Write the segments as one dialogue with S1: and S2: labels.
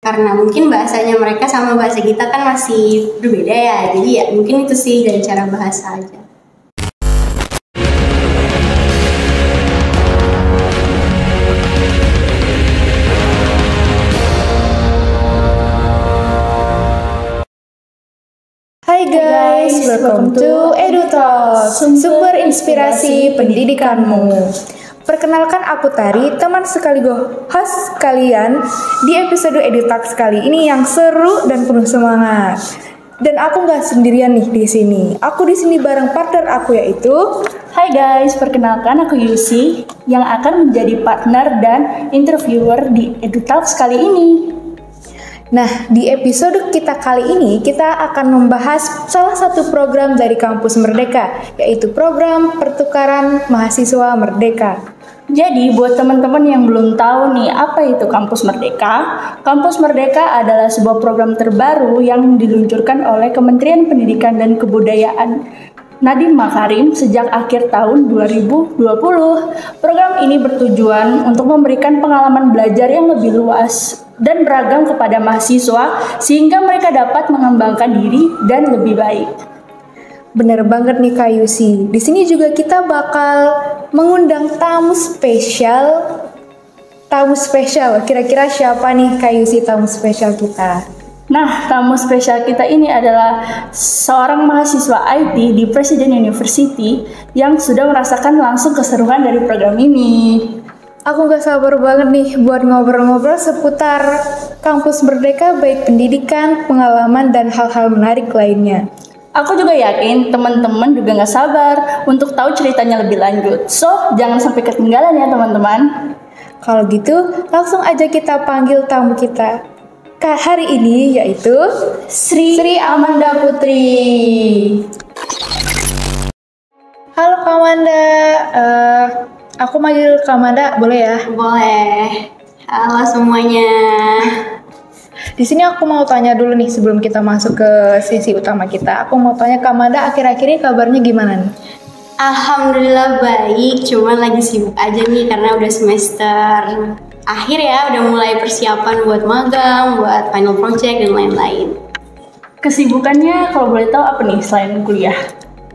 S1: karena mungkin bahasanya mereka sama bahasa kita kan masih berbeda ya, jadi ya mungkin itu sih dari cara bahasa aja.
S2: Hai guys, welcome to EduTalk, sumber inspirasi pendidikanmu. Perkenalkan aku Tari, teman sekaligus host kalian di episode EduTalk kali ini yang seru dan penuh semangat. Dan aku nggak sendirian nih di sini. Aku di sini bareng partner aku yaitu.
S3: Hai guys, perkenalkan aku Yusi yang akan menjadi partner dan interviewer di EduTalk kali ini.
S2: Nah, di episode kita kali ini kita akan membahas salah satu program dari Kampus Merdeka, yaitu program Pertukaran Mahasiswa Merdeka.
S3: Jadi, buat teman-teman yang belum tahu nih apa itu Kampus Merdeka, Kampus Merdeka adalah sebuah program terbaru yang diluncurkan oleh Kementerian Pendidikan dan Kebudayaan Nadiem Makarim sejak akhir tahun 2020. Program ini bertujuan untuk memberikan pengalaman belajar yang lebih luas dan beragam kepada mahasiswa sehingga mereka dapat mengembangkan diri dan lebih baik.
S2: Bener banget nih Kak Yusi. Di sini juga kita bakal mengundang tamu spesial. Kira-kira siapa nih Kak Yusi tamu spesial kita?
S3: Nah, tamu spesial kita ini adalah seorang mahasiswa IT di Presiden University yang sudah merasakan langsung keseruan dari program ini.
S2: Aku gak sabar banget nih buat ngobrol-ngobrol seputar Kampus Merdeka, baik pendidikan, pengalaman, dan hal-hal menarik lainnya.
S3: Aku juga yakin teman-teman juga gak sabar untuk tahu ceritanya lebih lanjut. So, jangan sampai ketinggalan ya teman-teman.
S2: Kalau gitu, langsung aja kita panggil tamu kita hari ini, yaitu Sri Amanda Putri. Halo Kak Amanda, aku manggil Kak Amanda, boleh ya?
S1: Boleh. Halo semuanya.
S2: Di sini aku mau tanya dulu nih sebelum kita masuk ke sesi utama kita. Aku mau tanya Kak Amanda, akhir-akhir ini kabarnya gimana nih?
S1: Alhamdulillah baik, cuman lagi sibuk aja nih karena udah semester akhir ya, udah mulai persiapan buat magang, buat final project dan lain-lain.
S3: Kesibukannya kalau boleh tahu apa nih selain kuliah?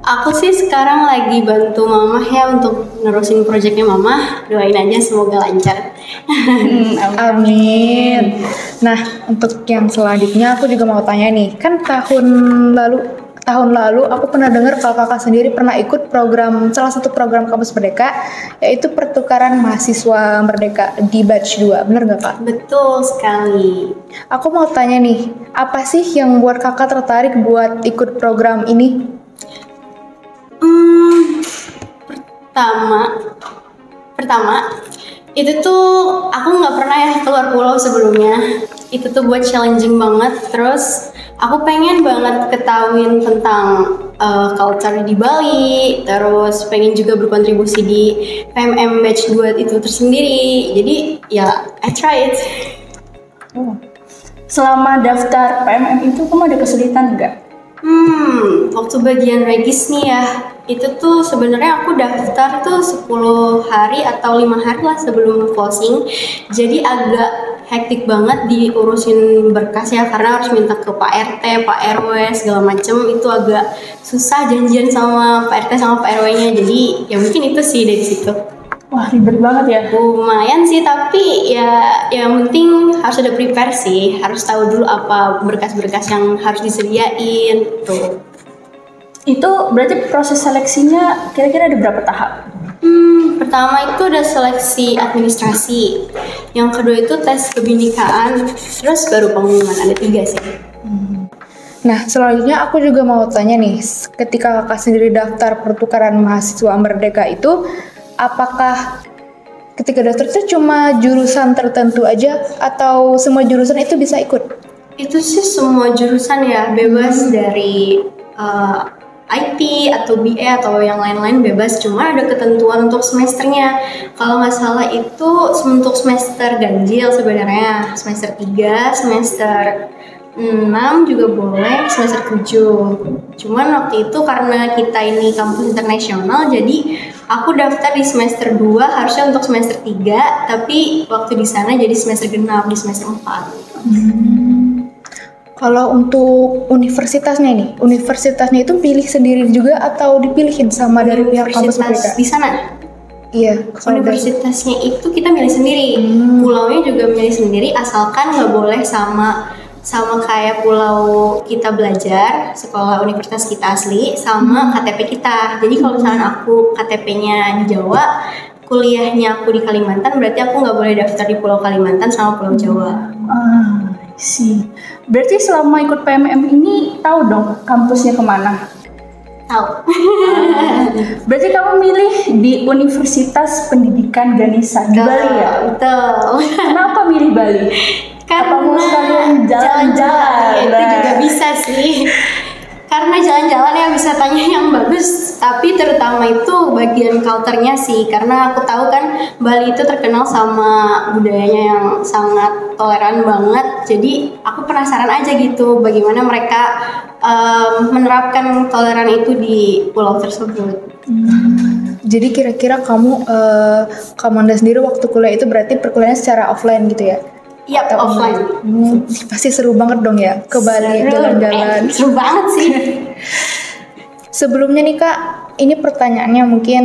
S1: Aku sih sekarang lagi bantu mamah ya untuk nerusin projectnya mamah. Doain aja semoga lancar.
S2: Amin. Nah, untuk yang selanjutnya aku juga mau tanya nih, kan tahun lalu aku pernah dengar kalau kakak sendiri pernah ikut salah satu program Kampus Merdeka, yaitu Pertukaran Mahasiswa Merdeka di batch 2, bener gak Kak?
S1: Betul sekali.
S2: Aku mau tanya nih, apa sih yang buat kakak tertarik buat ikut program ini?
S1: Pertama itu tuh aku nggak pernah ya keluar pulau sebelumnya. Itu tuh buat challenging banget. Terus aku pengen banget ketahuin tentang culture di Bali. Terus pengen juga berkontribusi di PMM batch 2 itu tersendiri. Jadi ya I try it.
S3: Selama daftar PMM itu kamu ada kesulitan nggak?
S1: Waktu bagian regis nih ya, itu tuh sebenarnya aku daftar tuh 10 hari atau 5 hari lah sebelum closing. Jadi agak hektik banget diurusin berkas ya, karena harus minta ke Pak RT, Pak RW segala macem. Itu agak susah janjian sama Pak RT sama Pak RW-nya. Jadi ya mungkin itu sih dari situ.
S3: Wah, ribet banget ya.
S1: Lumayan sih, tapi ya yang penting harus ada prepare sih. Harus tahu dulu apa berkas-berkas yang harus disediain tuh.
S3: Itu berarti proses seleksinya kira-kira ada berapa tahap?
S1: Pertama itu ada seleksi administrasi. Yang kedua itu tes kebinekaan. Terus baru pengumuman, ada 3 sih.
S2: Nah, selanjutnya aku juga mau tanya nih, ketika kakak sendiri daftar Pertukaran Mahasiswa Merdeka itu, apakah ketika daftar itu cuma jurusan tertentu aja atau semua jurusan itu bisa ikut?
S1: Itu sih semua jurusan ya, bebas dari IT atau BA atau yang lain-lain bebas, cuma ada ketentuan untuk semesternya. Kalau nggak salah itu untuk semester ganjil sebenarnya, semester 3, semester 6 juga boleh, semester 7. Cuman waktu itu karena kita ini kampus internasional, jadi Aku daftar di semester 2 harusnya untuk semester 3, tapi waktu di sana jadi semester genap di semester 4.
S2: Kalau untuk universitasnya itu pilih sendiri juga atau dipilihin sama dari pihak kampus
S1: Universitas
S2: mereka?
S1: di sana.
S2: Iya, kalau dari-
S1: Universitasnya itu kita milih sendiri, pulaunya juga milih sendiri, asalkan nggak boleh sama kayak pulau kita belajar, sekolah universitas kita asli, sama KTP kita. Jadi kalau misalnya aku KTP-nya di Jawa, kuliahnya aku di Kalimantan, berarti aku nggak boleh daftar di Pulau Kalimantan sama Pulau Jawa.
S3: Sih. Berarti selama ikut PMM ini tahu dong kampusnya kemana?
S1: Tahu?
S3: Berarti kamu milih di Universitas Pendidikan Ganesha di Bali ya?
S1: Betul.
S3: Kenapa milih Bali? Apa mau sekalian jalan-jalan?
S1: Itu juga bisa sih. Karena jalan-jalan ya bisa tanya yang bagus, tapi terutama itu bagian culture-nya sih. Karena aku tahu kan Bali itu terkenal sama budayanya yang sangat toleran banget. Jadi aku penasaran aja gitu bagaimana mereka menerapkan toleran itu di pulau tersebut.
S2: Jadi kira-kira kamu Kamanda sendiri waktu kuliah itu berarti perkuliahan secara offline gitu ya?
S1: Iya,
S2: Atau
S1: offline.
S2: Pasti seru banget dong ya ke Bali jalan-jalan.
S1: Seru banget sih.
S2: Sebelumnya nih Kak, ini pertanyaannya mungkin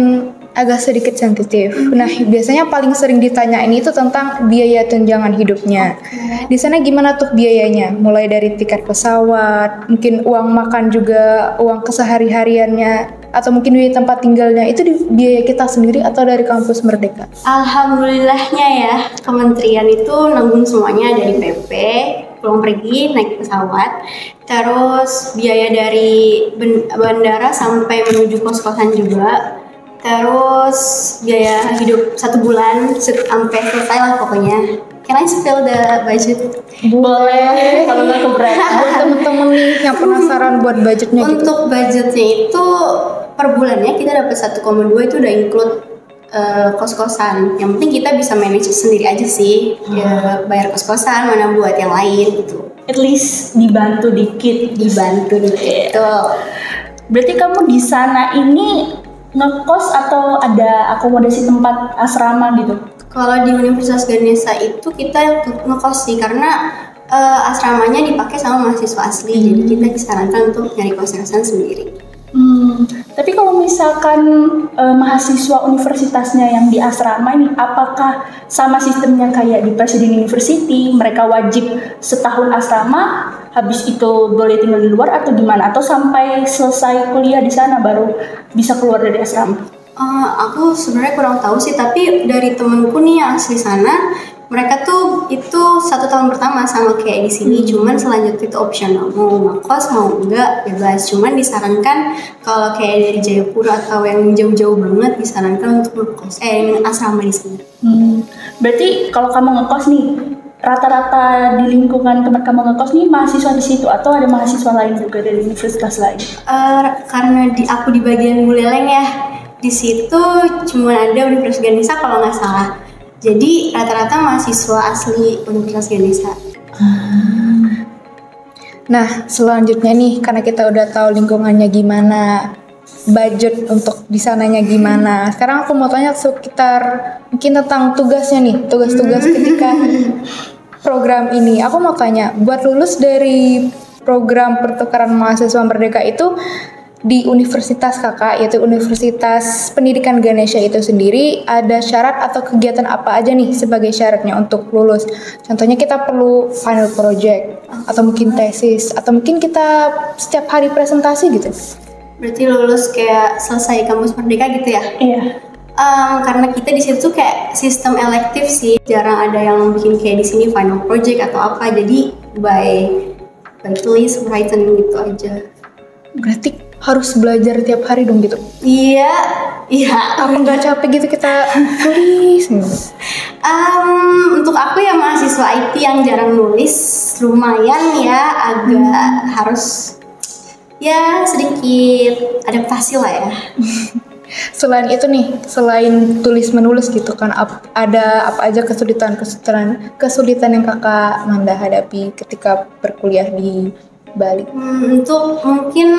S2: agak sedikit sensitif. Nah, biasanya paling sering ditanyain itu tentang biaya tunjangan hidupnya. Di sana gimana tuh biayanya? Mulai dari tiket pesawat, mungkin uang makan juga, uang kesehari-hariannya, atau mungkin biaya tempat tinggalnya. Itu biaya kita sendiri atau dari kampus Merdeka?
S1: Alhamdulillahnya ya, kementerian itu nanggung semuanya dari PP, pulang pergi, naik pesawat, terus biaya dari bandara sampai menuju kos-kosan juga, terus biaya hidup 1 bulan sampai selesai lah pokoknya. Can I spill the budget?
S3: Boleh, kalau nggak keberatan.
S2: Buat temen-temen nih yang penasaran buat budgetnya gitu.
S1: Untuk budgetnya itu per bulannya kita dapat 1,2 itu udah include kos-kosan. Yang penting kita bisa manage sendiri aja sih, ya, bayar kos-kosan mana buat yang lain gitu.
S3: At least dibantu dikit.
S1: Dibantu gitu.
S3: Berarti kamu di sana ini ngekos atau ada akomodasi tempat asrama gitu?
S1: Kalau di Universitas Ganesha itu kita ngekos sih karena asramanya dipakai sama mahasiswa asli, jadi kita disarankan untuk nyari kos-kosan sendiri.
S3: Tapi kalau misalkan mahasiswa universitasnya yang di asrama ini, apakah sama sistemnya kayak di Presiden University? Mereka wajib setahun asrama, habis itu boleh tinggal di luar atau gimana? Atau sampai selesai kuliah di sana baru bisa keluar dari asrama?
S1: Aku sebenarnya kurang tahu sih, tapi dari temenku nih yang asli sana, mereka tuh itu 1 tahun pertama sama kayak di sini, cuman selanjutnya itu optional, mau ngekos mau enggak bebas. Cuman disarankan kalau kayak dari Jayapura atau yang jauh-jauh banget disarankan untuk ngekos asrama di sini.
S3: Berarti kalau kamu ngekos nih, rata-rata di lingkungan tempat kamu ngekos nih mahasiswa di situ atau ada mahasiswa lain juga dari universitas lain?
S1: Karena aku di bagian Buleleng ya, di situ cuma ada Universitas Ganesha kalau nggak salah. Jadi rata-rata mahasiswa asli Universitas Ganesha.
S2: Nah, selanjutnya nih, karena kita udah tahu lingkungannya gimana, budget untuk di sananya gimana. Sekarang aku mau tanya sekitar mungkin tentang tugasnya nih, tugas-tugas ketika program ini. Aku mau tanya, buat lulus dari program pertukaran mahasiswa Merdeka itu di universitas kakak, yaitu Universitas Pendidikan Ganesha itu sendiri, ada syarat atau kegiatan apa aja nih sebagai syaratnya untuk lulus? Contohnya kita perlu final project, atau mungkin tesis, atau mungkin kita setiap hari presentasi gitu.
S1: Berarti lulus kayak selesai kampus Merdeka gitu ya?
S3: Iya.
S1: Karena kita di situ kayak sistem elektif sih, jarang ada yang bikin kayak di sini final project atau apa, jadi by tulis written gitu aja.
S2: Berarti harus belajar tiap hari dong gitu?
S1: Iya.
S2: Apa nggak capek gitu kita tulis?
S1: Untuk aku yang mahasiswa IT yang jarang nulis, lumayan ya agak harus ya sedikit adaptasi lah ya.
S2: Selain itu nih, selain tulis menulis gitu kan, ada apa aja kesulitan yang kakak Manda hadapi ketika berkuliah di Bali?
S1: Untuk mungkin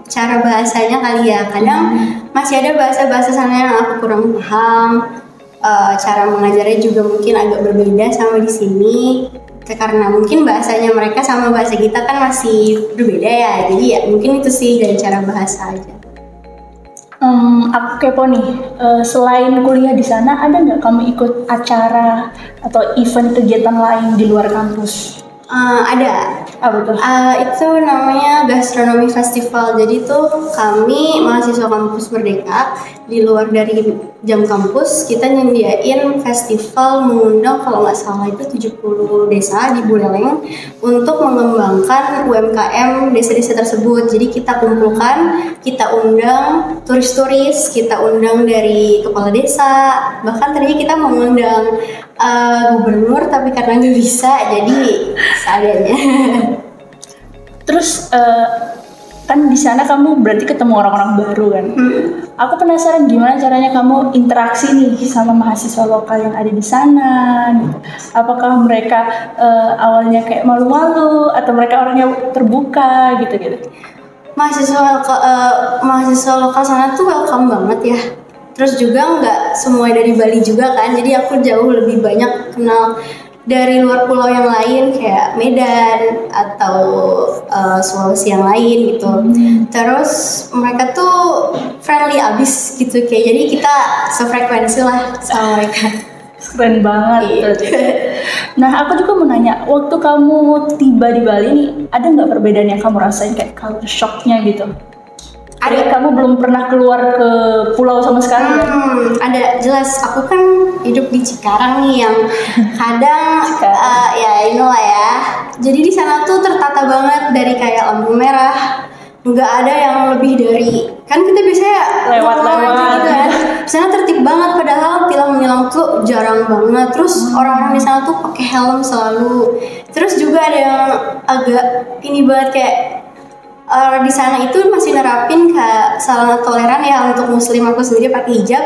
S1: cara bahasanya kali ya, kadang masih ada bahasa-bahasa sana yang aku kurang paham. Cara mengajarnya juga mungkin agak berbeda sama di sini, karena mungkin bahasanya mereka sama bahasa kita kan masih berbeda ya. Jadi ya mungkin itu sih dari cara bahasa aja.
S3: Aku kepo nih, selain kuliah di sana, ada nggak kamu ikut acara atau event kegiatan lain di luar kampus?
S1: Ada.
S3: Apa tuh?
S1: Itu namanya Gastronomi Festival. Jadi tuh kami mahasiswa kampus Merdeka di luar dari jam kampus kita nyediain festival mengundang kalau nggak salah itu 70 desa di Buleleng untuk mengembangkan UMKM desa-desa tersebut. Jadi kita kumpulkan, kita undang turis-turis, kita undang dari kepala desa, bahkan tadinya kita mengundang gubernur tapi karena nggak bisa jadi seadanya.
S3: Terus kan di sana kamu berarti ketemu orang-orang baru kan? Aku penasaran gimana caranya kamu interaksi nih sama mahasiswa lokal yang ada di sana. Gitu. Apakah mereka awalnya kayak malu-malu atau mereka orangnya terbuka gitu-gitu?
S1: Mahasiswa lokal sana tuh welcome banget ya. Terus juga nggak semua dari Bali juga kan, jadi aku jauh lebih banyak kenal dari luar pulau yang lain kayak Medan atau Sulawesi yang lain gitu. Terus mereka tuh friendly abis gitu, kayak jadi kita sefrekuensi lah sama mereka.
S3: Keren banget. Nah, aku juga mau nanya, waktu kamu tiba di Bali nih, ada nggak perbedaan yang kamu rasain kayak culture shocknya gitu? Ada. Kamu belum pernah keluar ke pulau sama sekali kan?
S1: Ada, jelas. Aku kan hidup di Cikarang nih yang kadang ya inilah ya. Jadi di sana tuh tertata banget dari kayak lampu merah. Nggak ada yang lebih dari, kan kita biasanya
S3: lewat-lewat
S1: gitu kan. Di sana tertib banget, padahal tilang menyilang tuh jarang banget. Terus orang-orang di sana tuh pakai helm selalu. Terus juga ada yang agak ini banget kayak di sana itu masih nerapin kayak sangat toleran ya untuk muslim. Aku sendiri pakai hijab,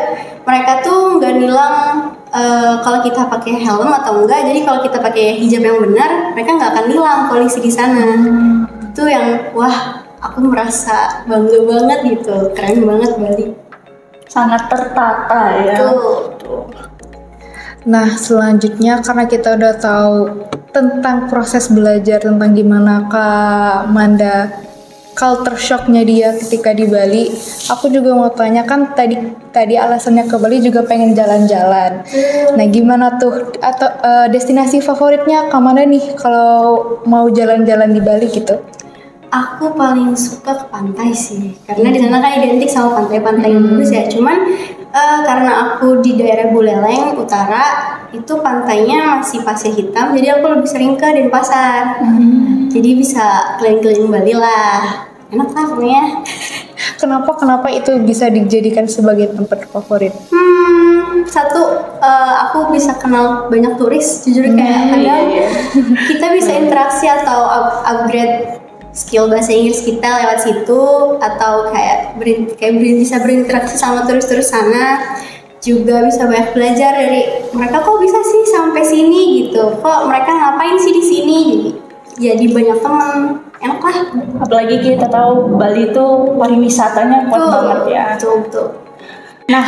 S1: mereka tuh nggak nilang kalau kita pakai helm atau enggak. Jadi kalau kita pakai hijab yang benar, mereka nggak akan nilang polisi di sana. Itu yang wah, aku merasa bangga banget gitu, keren banget Bali.
S3: Sangat tertata ya.
S1: Tuh.
S2: Nah, selanjutnya karena kita udah tahu tentang proses belajar, tentang gimana Kak Manda culture shocknya dia ketika di Bali, aku juga mau tanya, kan tadi alasannya ke Bali juga pengen jalan-jalan. Nah, gimana tuh atau destinasi favoritnya Kak Manda nih kalau mau jalan-jalan di Bali gitu?
S1: Aku paling suka ke pantai sih, karena di sana kan identik sama pantai-pantai yang bagus ya. Cuman karena aku di daerah Buleleng Utara, itu pantainya masih pasir hitam, jadi aku lebih sering ke Denpasar. Jadi bisa keliling-keliling Bali lah, enak lah pokoknya.
S2: Kenapa itu bisa dijadikan sebagai tempat favorit?
S1: Satu, aku bisa kenal banyak turis, jujur kayak kadang kita bisa interaksi atau upgrade skill bahasa Inggris kita lewat situ, atau kayak bisa berinteraksi sama turis-turis sana. Juga bisa banyak belajar dari mereka, kok bisa sih sampai sini gitu, kok mereka ngapain sih di sini, jadi banyak teman, enak lah.
S3: Apalagi kita tahu Bali itu pariwisatanya kuat banget ya.
S1: Betul.
S3: Nah,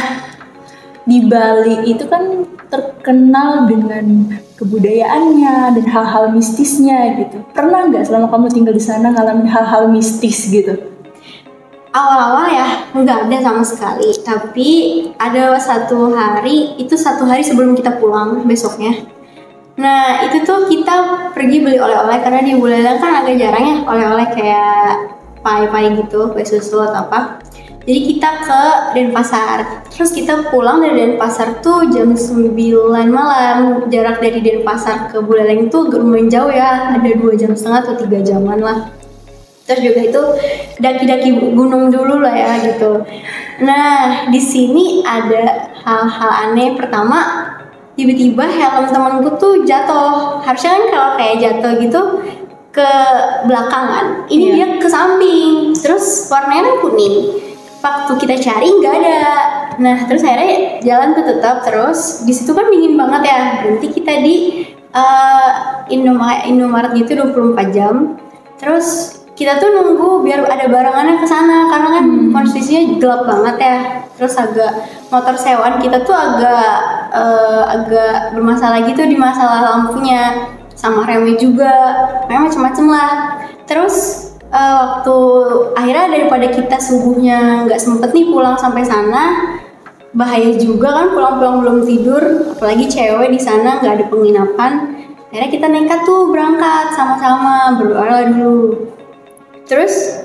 S3: di Bali itu kan terkenal dengan kebudayaannya dan hal-hal mistisnya gitu. Pernah nggak selama kamu tinggal di sana ngalamin hal-hal mistis gitu?
S1: Awal-awal ya nggak ada sama sekali, tapi ada satu hari sebelum kita pulang besoknya. Nah itu tuh kita pergi beli oleh-oleh, karena di Buleleng kan agak jarang ya oleh-oleh kayak pai-pai gitu, kue susu atau apa. Jadi kita ke Denpasar, terus kita pulang dari Denpasar tuh jam 9 malam. Jarak dari Denpasar ke Buleleng tuh lumayan jauh ya, ada 2,5 jam atau 3 jaman lah. Terus juga itu daki-daki gunung dulu lah ya gitu. Nah di sini ada hal-hal aneh. Pertama, tiba-tiba helm temanku tuh jatuh. Harusnya kan kalau kayak jatuh gitu ke belakangan, ini dia ke samping. Terus warnanya kan kuning. Waktu kita cari nggak ada. Nah terus akhirnya jalan tuh tetap terus. Di situ kan dingin banget ya. Berhenti kita di Indomaret gitu 24 jam. Terus kita tuh nunggu biar ada barengannya ke sana karena kan posisinya gelap banget ya. Terus agak motor sewaan kita tuh agak bermasalah gitu di masalah lampunya sama remnya juga, macam-macam lah. Terus waktu akhirnya daripada kita subuhnya nggak sempet nih pulang sampai sana, bahaya juga kan pulang-pulang belum tidur, apalagi cewek di sana nggak ada penginapan. Akhirnya kita nekat tuh berangkat sama-sama, berdoa dulu. Terus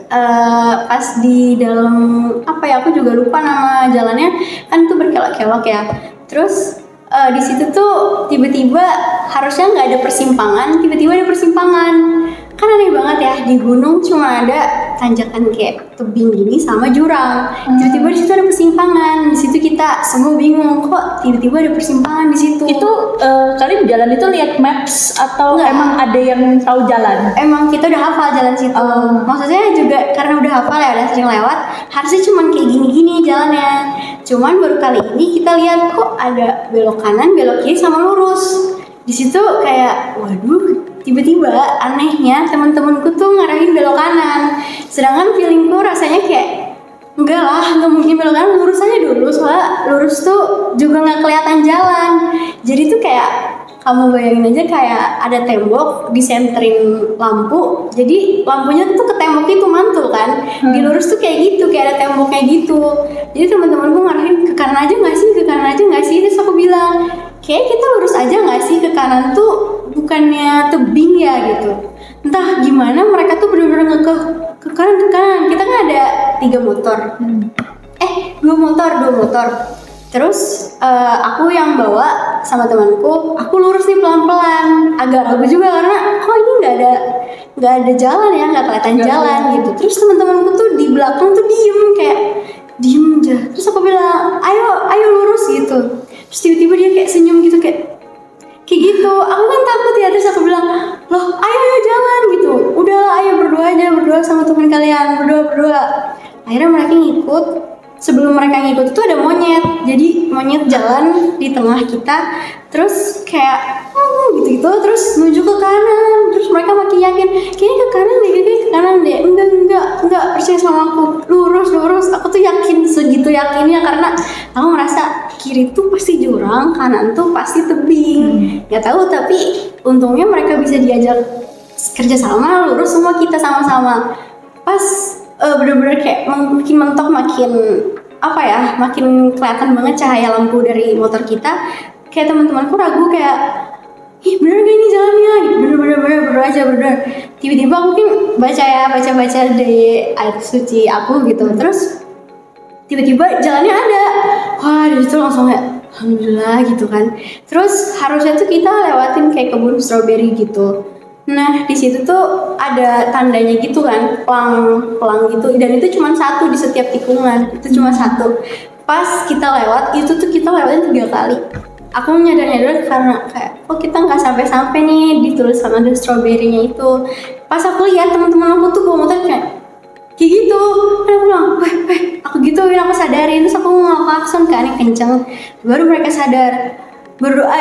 S1: pas di dalam aku juga lupa nama jalannya, kan tuh berkelok-kelok ya. Terus di situ tuh tiba-tiba harusnya nggak ada persimpangan, tiba-tiba ada persimpangan. Kan aneh banget ya, di gunung cuma ada tanjakan kayak tebing gini sama jurang. Tiba-tiba di situ ada persimpangan. Di situ kita semua bingung, kok tiba-tiba ada persimpangan di situ.
S3: Itu kalian jalan itu lihat maps atau
S1: Enggak.
S3: emang ada yang tahu jalan?
S1: Emang kita udah hafal jalan situ. Maksudnya juga karena udah hafal ya, udah sering lewat. Harusnya cuman kayak gini-gini jalannya. Cuman baru kali ini kita lihat kok ada belok kanan, belok kiri sama lurus. Di situ kayak waduh, tiba-tiba anehnya teman-temanku tuh ngarahin belok kanan. Sedangkan feelingku rasanya kayak enggak lah, nggak mungkin belok kanan, lurus aja dulu. Soalnya lurus tuh juga nggak kelihatan jalan. Jadi tuh kayak kamu bayangin aja kayak ada tembok disenterin lampu, jadi lampunya tuh ke tembok itu mantul kan. Di lurus tuh kayak gitu, kayak ada tembok kayak gitu. Jadi teman-temanku ngarahin ke kanan aja nggak sih, ke kanan aja nggak sih. Terus aku bilang kayak kita lurus aja nggak sih, ke kanan tuh bukannya tebing ya gitu. Entah gimana mereka tuh bener-bener ke kanan. Kita kan ada 3 motor, 2 motor. Terus aku yang bawa sama temanku, aku lurus nih pelan-pelan, agak ragu juga karena kok ini nggak ada jalan ya, nggak kelihatan jalan gitu. Terus teman-temanku tuh di belakang tuh diem aja. Terus aku bilang, ayo lurus gitu. Terus tiba-tiba dia kayak senyum gitu kayak gitu. Aku kan takut ya, terus aku bilang, loh ayo jalan gitu. Udah ayo berdoa sama teman kalian, berdoa. Akhirnya mereka ngikut. Sebelum mereka ngikut itu ada monyet, jadi monyet jalan di tengah kita, terus kayak gitu, terus menuju ke kanan, terus mereka makin yakin, kayaknya ke kanan deh, enggak, percaya sama aku, lurus, aku tuh yakin, segitu yakinnya karena aku merasa kiri tuh pasti jurang, kanan tuh pasti tebing, nggak tahu tapi untungnya mereka bisa diajak kerja sama, lurus semua kita sama-sama, pas bener-bener kayak makin mentok, makin kelihatan banget cahaya lampu dari motor kita. Kayak teman-temanku ragu kayak, ih bener gak ini jalannya? Bener. Tiba-tiba aku mungkin baca di ayat suci aku gitu. Terus tiba-tiba jalannya ada. Wah dari situ langsung kayak alhamdulillah gitu kan. Terus harusnya tuh kita lewatin kayak kebun stroberi gitu. Nah di situ tuh ada tandanya gitu kan, pelang gitu, dan itu cuma satu di setiap tikungan, itu cuma satu. Pas kita lewat itu tuh kita lewatin 3 kali. Aku nyadar karena kayak kok kita nggak sampai nih ditulis sama ada stroberinya itu. Pas aku lihat teman-teman aku tuh bawa motor kayak gitu, kan aku bilang, aku gituin, aku sadarin, terus aku ngelakson kan yang kenceng, baru mereka sadar. Berdoa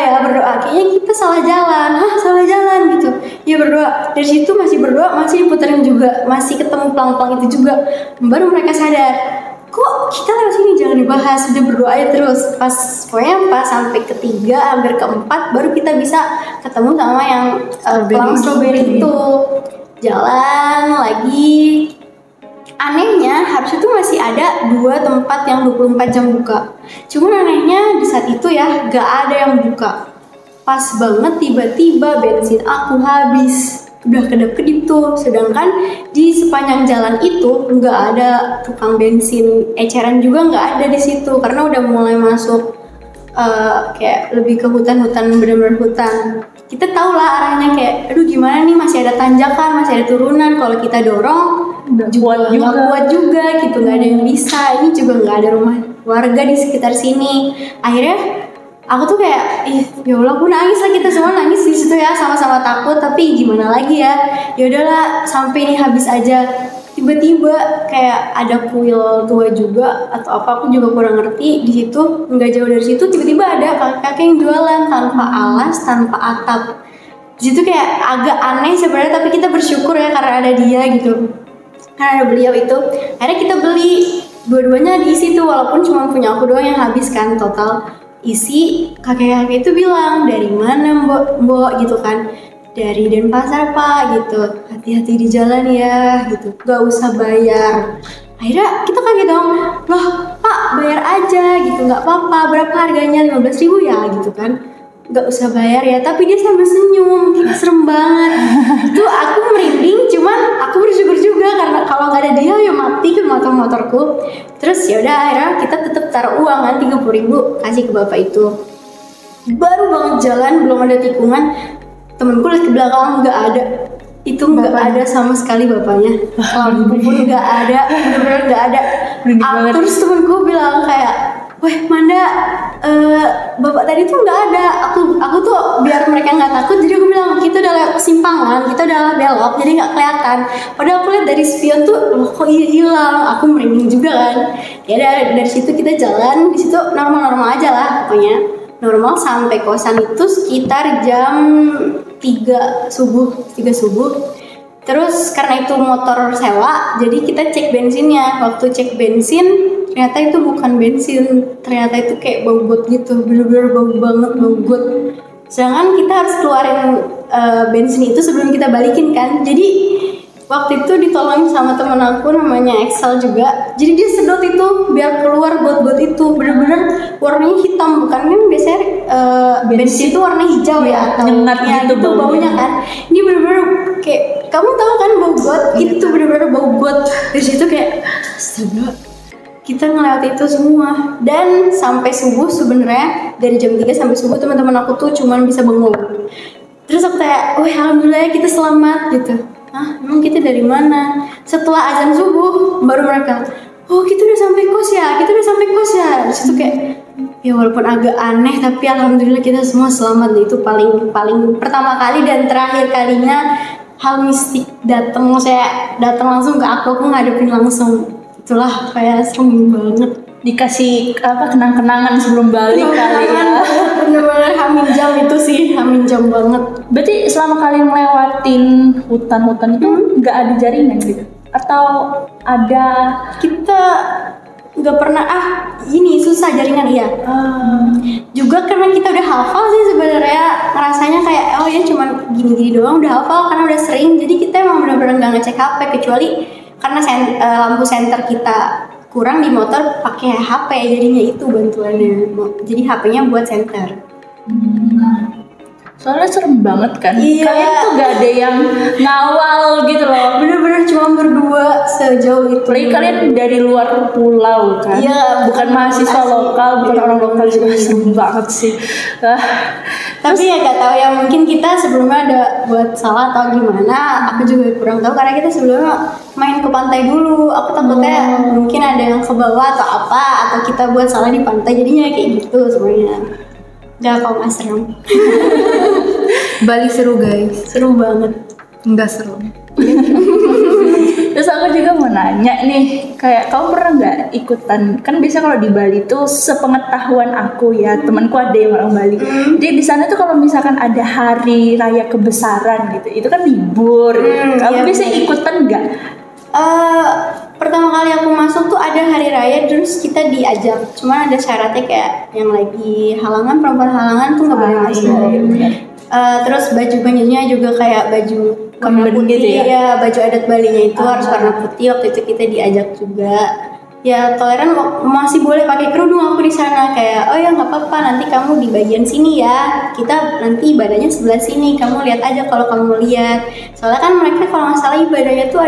S1: kayaknya kita salah jalan gitu ya, berdoa dari situ masih berdoa, masih puterin juga, masih ketemu pelang-pelang itu juga, baru mereka sadar kok kita lewat sini, jangan dibahas, udah berdoa aja terus. Pokoknya pas sampai ke-3 hampir ke-4 baru kita bisa ketemu sama yang pelang stroberi itu, jalan lagi. Anehnya harusnya tuh masih ada 2 tempat yang 24 jam buka. Cuman anehnya di saat itu ya gak ada yang buka. Pas banget tiba-tiba bensin aku habis. Udah kedap-kedip tuh. Sedangkan di sepanjang jalan itu gak ada tukang bensin. Eceran juga gak ada di situ karena udah mulai masuk kayak lebih ke hutan-hutan, bener-bener hutan. Kita tahu lah arahnya kayak aduh gimana nih, masih ada tanjakan, masih ada turunan, kalau kita dorong kuat juga gitu, nggak ada yang bisa. Ini juga nggak ada rumah warga di sekitar sini. Akhirnya aku tuh kayak ya Allah, aku nangis lah, kita semua nangis di situ ya, sama-sama takut, tapi gimana lagi ya udahlah sampai ini habis aja. Tiba-tiba kayak ada kuil tua juga atau apa, aku juga kurang ngerti. Di situ nggak jauh dari situ tiba-tiba ada kakek-kakek yang jualan tanpa alas, tanpa atap. Di situ kayak agak aneh sebenarnya, tapi kita bersyukur ya karena ada dia gitu. karena ada beliau itu. Akhirnya kita beli dua-duanya diisi tuh, walaupun cuma punya aku doang yang habis kan total isi. Kakek-kakek itu bilang, dari mana mbok gitu kan, dari Denpasar pak gitu, hati-hati di jalan ya gitu, gak usah bayar. Akhirnya kita kaget dong, loh pak bayar aja gitu, gak apa-apa, berapa harganya, 15.000 ya gitu kan, gak usah bayar ya. Tapi dia sambil senyum, kayak serem banget. Itu aku merinding, cuman aku bersyukur juga karena kalau gak ada dia ya mati kan motorku. Terus ya udah akhirnya kita tetap taruh uang kan, 30.000 kasih ke bapak itu. Baru banget jalan, belum ada tikungan, temenku lihat ke belakang, nggak ada, itu nggak ada sama sekali bapaknya, lampu pun nggak ada, benar-benar nggak ada. Terus temenku bilang kayak, weh Manda, bapak tadi tuh nggak ada. Aku tuh biar mereka nggak takut, jadi aku bilang kita udah lewat persimpangan, kita udah belok, jadi nggak kelihatan. Padahal aku lihat dari spion tuh, loh kok hilang. Aku merinding juga kan. Ya dari situ kita jalan, di situ normal-normal aja lah pokoknya. Normal sampai kosan itu sekitar jam 3 subuh. Terus karena itu motor sewa, jadi kita cek bensinnya. Waktu cek bensin, ternyata itu bukan bensin, ternyata itu kayak bau got gitu, bener-bener bau banget, bau got. Sedangkan kita harus keluarin bensin itu sebelum kita balikin kan. Jadi waktu itu ditolong sama temen aku namanya Excel juga. Jadi dia sedot itu biar keluar got-got itu, bener-bener warnanya hitam, bukan kan biasanya bensin itu warna hijau ya, atau
S3: nyengat
S1: ya, gitu baunya kan. Ini bener-bener kayak, kamu tahu kan bau got, itu bener-bener bau got. Dari situ kayak astaga, kita ngelewati itu semua. Dan sampai subuh sebenarnya, dari jam 3 sampai subuh teman-teman aku tuh cuman bisa bengong. Terus aku kayak, wah alhamdulillah ya kita selamat gitu. Hah, emang kita dari mana? Setelah azan subuh baru mereka, oh kita udah sampai kos ya, Di situ kayak, ya walaupun agak aneh tapi alhamdulillah kita semua selamat. Itu paling pertama kali dan terakhir kalinya hal mistik datang. Saya datang langsung ke aku ngadepin langsung. Itulah kayak serem banget.
S3: Dikasih kenang-kenangan sebelum balik kali ya.
S1: Bener-bener hamin jam itu sih, hamin jam banget.
S3: Berarti selama kalian ngelewatin hutan-hutan itu nggak ada jaringan gitu? Atau ada?
S1: Kita nggak pernah, ini susah jaringan iya. Juga karena kita udah hafal sih sebenarnya, rasanya kayak oh ya cuman gini-gini doang udah hafal karena udah sering. Jadi kita emang bener-bener nggak ngecek HP, kecuali karena lampu senter kita kurang di motor, pakai HP jadinya itu bantuannya. Jadi HP-nya buat senter.
S3: Soalnya serem banget kan.
S1: Iya.
S3: Kalian tuh gak ada yang ngawal gitu loh.
S1: Bener-bener cuma berdua sejauh itu.
S3: Apalagi kalian dari luar pulau kan.
S1: Iya.
S3: Bukan mahasiswa lokal, bukan orang lokal juga. Serem banget sih.
S1: Tapi ya gak tahu ya, mungkin kita sebelumnya ada buat salah atau gimana. Aku juga kurang tahu karena kita sebelumnya main ke pantai dulu. Aku takutnya mungkin ada yang ke bawah atau apa, atau kita buat salah di pantai, jadinya kayak gitu sebenarnya. Gak kok mas serem.
S2: Bali seru guys.
S1: Seru banget.
S2: Enggak seru.
S3: Terus aku juga mau nanya nih, kayak kamu pernah nggak ikutan? Kan biasa kalau di Bali tuh sepengetahuan aku ya, temanku ada yang orang Bali. Jadi di sana tuh kalau misalkan ada hari raya kebesaran gitu, itu kan libur. Kamu
S1: iya,
S3: bisa ikutan nggak?
S1: Pertama kali aku masuk tuh ada hari raya, terus kita diajak. Cuma ada syaratnya kayak yang lagi halangan, perempuan halangan tuh nggak boleh masuk. Terus baju-bajunya juga kayak baju warna putih gitu ya, baju adat Balinya itu harus warna putih. Waktu itu kita diajak juga. Ya toleran, masih boleh pakai kerudung aku di sana, kayak oh ya nggak apa-apa, nanti kamu di bagian sini ya, kita nanti ibadahnya sebelah sini, kamu lihat aja kalau kamu lihat. Soalnya kan mereka kalau nggak salah ibadahnya tuh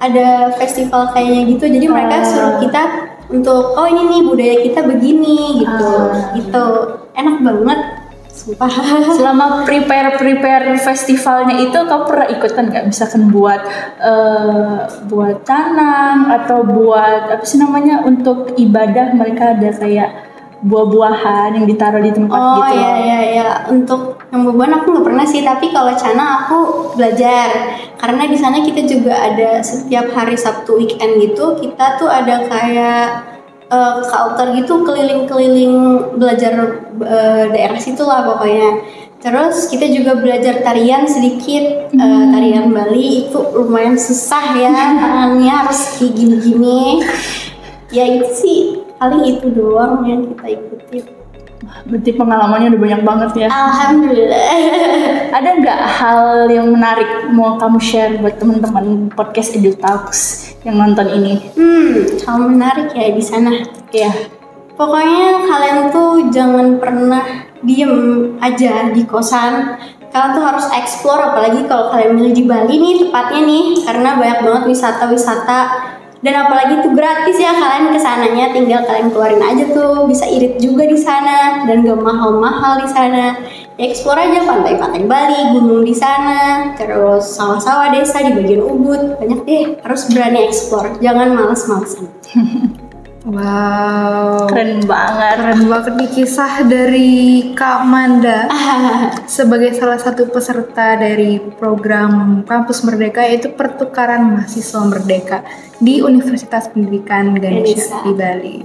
S1: ada festival kayaknya gitu, jadi mereka suruh kita untuk oh ini nih budaya kita begini gitu. Enak banget. Sumpah.
S3: Selama prepare festivalnya itu kamu pernah ikutan nggak? Misalkan buat tanam atau buat apa sih namanya, untuk ibadah mereka ada kayak buah-buahan yang ditaruh di tempat gitu.
S1: Oh iya. Untuk yang buah-buahan aku nggak pernah sih, tapi kalau cana aku belajar. Karena di sana kita juga ada setiap hari Sabtu weekend gitu, kita tuh ada kayak culture gitu, keliling-keliling belajar daerah situ lah pokoknya. Terus kita juga belajar tarian sedikit, tarian Bali itu lumayan susah ya, tangannya harus kayak gini-gini. Ya itu sih paling itu doang yang kita ikuti.
S3: Berarti pengalamannya udah banyak banget ya.
S1: Alhamdulillah.
S3: Ada nggak hal yang menarik mau kamu share buat teman-teman podcast Edu Talks yang nonton ini?
S1: Hal menarik ya di sana.
S3: Iya.
S1: Pokoknya kalian tuh jangan pernah diem aja di kosan. Kalian tuh harus explore, apalagi kalau kalian milih di Bali nih tepatnya nih, karena banyak banget wisata-wisata. Dan apalagi tuh gratis ya, kalian kesananya tinggal kalian keluarin aja tuh, bisa irit juga di sana dan gak mahal-mahal di sana. Ya, explore aja pantai-pantai Bali, gunung di sana, terus sawah-sawah desa di bagian Ubud, banyak deh. Harus berani explore, jangan males-malesan.
S2: Wow,
S3: Keren banget.
S2: keren banget nih kisah dari Kak Manda sebagai salah satu peserta dari program Kampus Merdeka, yaitu pertukaran mahasiswa merdeka di Universitas Pendidikan Ganesha di Bali.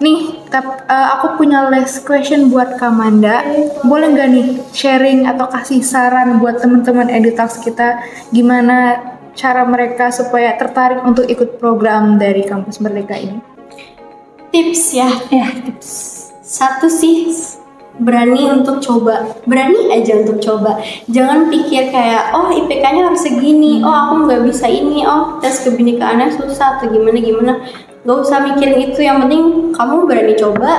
S2: Nih, aku punya last question buat Kak Manda. Boleh nggak nih sharing atau kasih saran buat teman-teman EduTalks kita gimana cara mereka supaya tertarik untuk ikut program dari Kampus Merdeka ini?
S1: Tips ya, tips. Satu sih, berani untuk coba, berani aja untuk coba. Jangan pikir kayak, oh IPK-nya harus segini, oh aku nggak bisa ini, oh tes kebinekaannya susah atau gimana. Gak usah mikirin itu, yang penting kamu berani coba,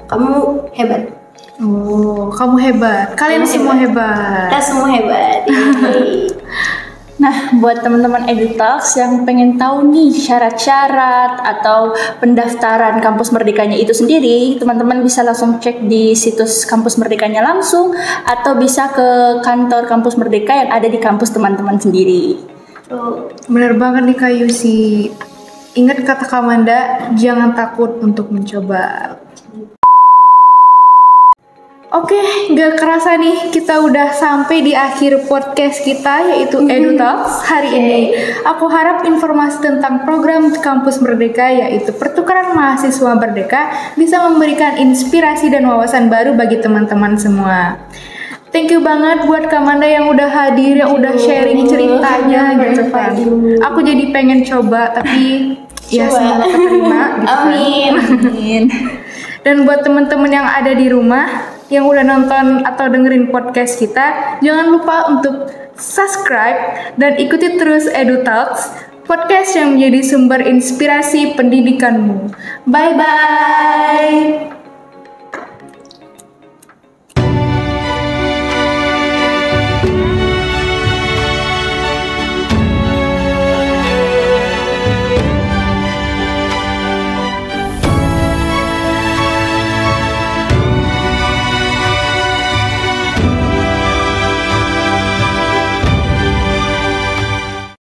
S1: kamu hebat.
S2: Oh, kamu hebat. Kalian
S1: Kamu
S2: semua hebat.
S1: Kita semua hebat.
S3: Nah, buat teman-teman EduTalks yang pengen tahu nih syarat-syarat atau pendaftaran Kampus Merdekanya itu sendiri, teman-teman bisa langsung cek di situs Kampus Merdekanya langsung atau bisa ke kantor Kampus Merdeka yang ada di kampus teman-teman sendiri.
S2: Bener banget nih Kak Yusi. Ingat kata Kak Manda, jangan takut untuk mencoba. Oke, gak kerasa nih kita udah sampai di akhir podcast kita, yaitu EduTalks hari ini. Aku harap informasi tentang program Kampus Merdeka, yaitu pertukaran mahasiswa merdeka, bisa memberikan inspirasi dan wawasan baru bagi teman-teman semua. Thank you banget buat Kak Manda yang udah hadir, yang udah sharing ceritanya gitu kan. Aku jadi pengen coba, tapi ya semoga keterima gitu kan.
S3: Amin.
S2: Dan buat teman-teman yang ada di rumah, yang udah nonton atau dengerin podcast kita, jangan lupa untuk subscribe dan ikuti terus EduTalks, podcast yang menjadi sumber inspirasi pendidikanmu. Bye-bye!